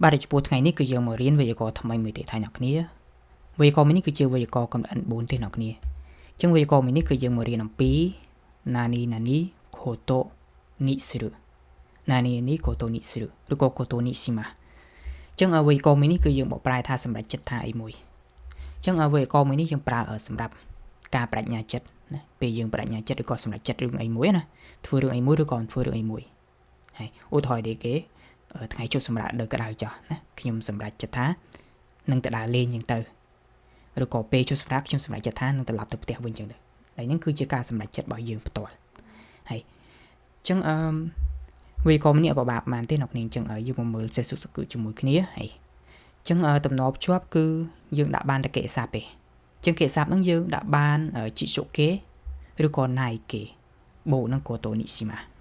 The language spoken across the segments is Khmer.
បាទចំពោះថ្ងៃនេះគឺយើងមករៀនវេយ្យាករណ៍ថ្មីមួយទៀតហើយអ្នកគ្នាវេយ្យាករណ៍មួយនេះគឺជាវេយ្យាករណ៍កំណត់ N4 ទេអ្នកគ្នាអញ្ចឹងវេយ្យាករណ៍មួយនេះគឺយើងមករៀនអំពីណានីខូតូនីស៊ឺណានីខូតូនីស៊ឺឬក៏ខូតូនីស៊ីម៉ាអញ្ចឹងវេយ្យាករណ៍មួយនេះគឺយើងបកប្រែថាសម្រាប់ចិត្តថាអីមួយអញ្ចឹងវេយ្យាករណ៍មួយនេះយើងប្រើសម្រាប់ការបញ្ញាចិត្តណាពេលយើងបញ្ញាចិត្តឬក៏សម្រាប់ចិត្តរឿងអីមួយណាធ្វើរឿងអីមួយឬក៏ធ្វើរឿងអីមួយហើយឧទាហរណ៍ដូចគេថ្ងៃជប់សម្រាប់ដើរក្តៅចោះណាខ្ញុំសម្រាប់ចិត្តថានឹងទៅដើរលេងអញ្ចឹងទៅឬក៏ពេលជប់សម្រាប់ខ្ញុំសម្រាប់ចិត្តថានឹងត្រឡប់ទៅផ្ទះវិញអញ្ចឹងទៅហើយហ្នឹងគឺជាការសម្រេចចិត្តរបស់យើងផ្ទាល់ហើយអញ្ចឹងវេយ្យាករណ៍នេះអត់បាក់បានទេអ្នកនាងអញ្ចឹងយើងមកមើលសេះសុខសក្គឺជាមួយគ្នាហើយអញ្ចឹងតំណភ្ជាប់គឺយើងដាក់បានតែកិច្ចស័ព្ទទេអញ្ចឹងកិច្ចស័ព្ទហ្នឹងយើងដាក់បានជីសុកេឬក៏ណៃគេបូកនឹងកូតូនីស៊ីម៉ា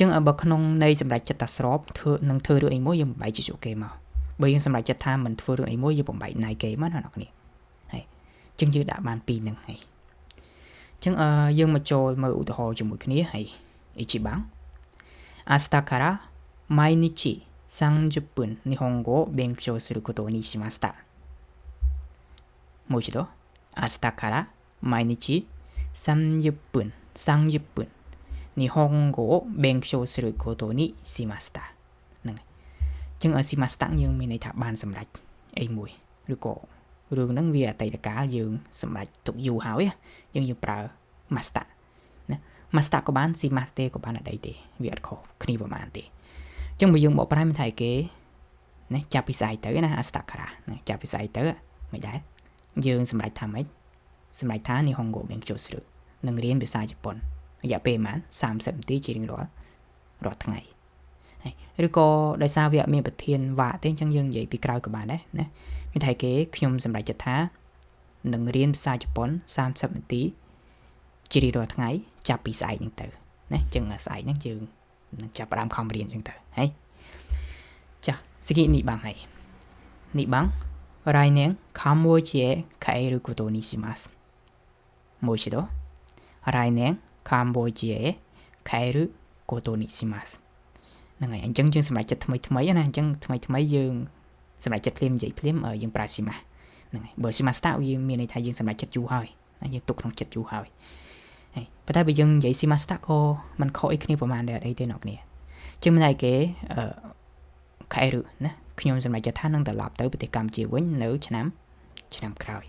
ចឹងបើក្នុងនៃសម្រាប់ចិត្តតាស្របធ្វើនឹងធ្វើរឿងអីមួយយើងបំបែកជីសុគេមកបើយើងសម្រាប់ចិត្តថាមិនធ្វើរឿងអីមួយយើងបំបែកណៃគេមកណាអ្នកនេះហើយចឹងយើងដាក់បានពីរនឹងហើយចឹងយើងមកចូលមើលឧទាហរណ៍ជាមួយគ្នាហើយអ៊ីជីបាំង明日から毎日30分日本語を勉強することにしましたもう一度明日から毎日30分日本語を勉強することにしましたហ្នឹងចឹងស៊ីម៉ាស្តាយើងមានន័យថាបានសម្រេចអីមួយឬក៏រឿងហ្នឹងវាអតីតកាលយើងសម្រេចទុកយូរហើយយើងប្រើ master ណា master ក៏បានស៊ីម៉ាទេក៏បានអីទេវាអត់ខុសគ្នាប្រហែលទេចឹងបើយើងបកប្រែមិនថាគេណាចាប់ពីស្អែកទៅណាអស្តាការ៉ាចាប់ពីស្អែកទៅមិនដែរយើងសម្រេចថាម៉េចសម្រេចថានេះហុងហ្គោមានចូលស្រួលនឹងរៀនភាសាជប៉ុនរយៈពេលប្រហែល30នាទីជារៀងរាល់ថ្ងៃហើយឬក៏ដោយសារវាអត់មានប្រធានវ៉ាទេអញ្ចឹងយើងនិយាយពីក្រោយក៏បានដែរណាមានតែគេខ្ញុំសម្រេចចិត្តថានឹងរៀនភាសាជប៉ុន30នាទីជារៀងរាល់ថ្ងៃចាប់ពីស្អែកហ្នឹងទៅណាអញ្ចឹងស្អែកហ្នឹងយើងនឹងចាប់ផ្ដើមខំរៀនអញ្ចឹงទៅហើយចា次2番はい2番来年カンボジアへ帰ることにしますもう一度来年カンボジアへ帰ることにしますហ្នឹងហើយអញ្ចឹងយើងសម្រាប់ចិត្តថ្មីណាអញ្ចឹងថ្មីយើងសម្រាប់ចិត្តភ្លាមនិយាយភ្លាមយើងប្រើស៊ីម៉ាហ្នឹងហើយបើស៊ីម៉ាស្តាវាមានន័យថាយើងសម្រាប់ចិត្តយូរហើយណាយើងទុកក្នុងចិត្តយូរហើយហើយប៉ុន្តែបើយើងនិយាយស៊ីម៉ាស្តាក៏មិនខុសអីគ្នាប្រហែលដែរអីទេអ្នកគ្នាជាងមិនតែគេខែឬណាខ្ញុំសម្រាប់ចិត្តថានឹងត្រឡប់ទៅប្រទេសកម្ពុជាវិញនៅឆ្នាំក្រោយ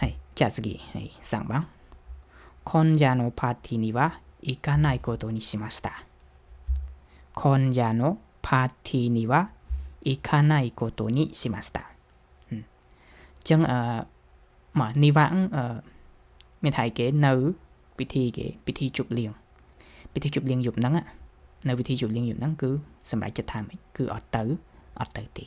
はいじゃあ次はい3番今夜のパーティーには行かないことにしました今夜のパーティーには行かないことにしましたចឹងមកនេះវាមានថៃគេនៅពិធីជប់លៀងយប់ហ្នឹងនៅពិធីជប់លៀងយប់ហ្នឹងគឺសម្រាប់ចិត្តថាម៉េចគឺអត់ទៅទេ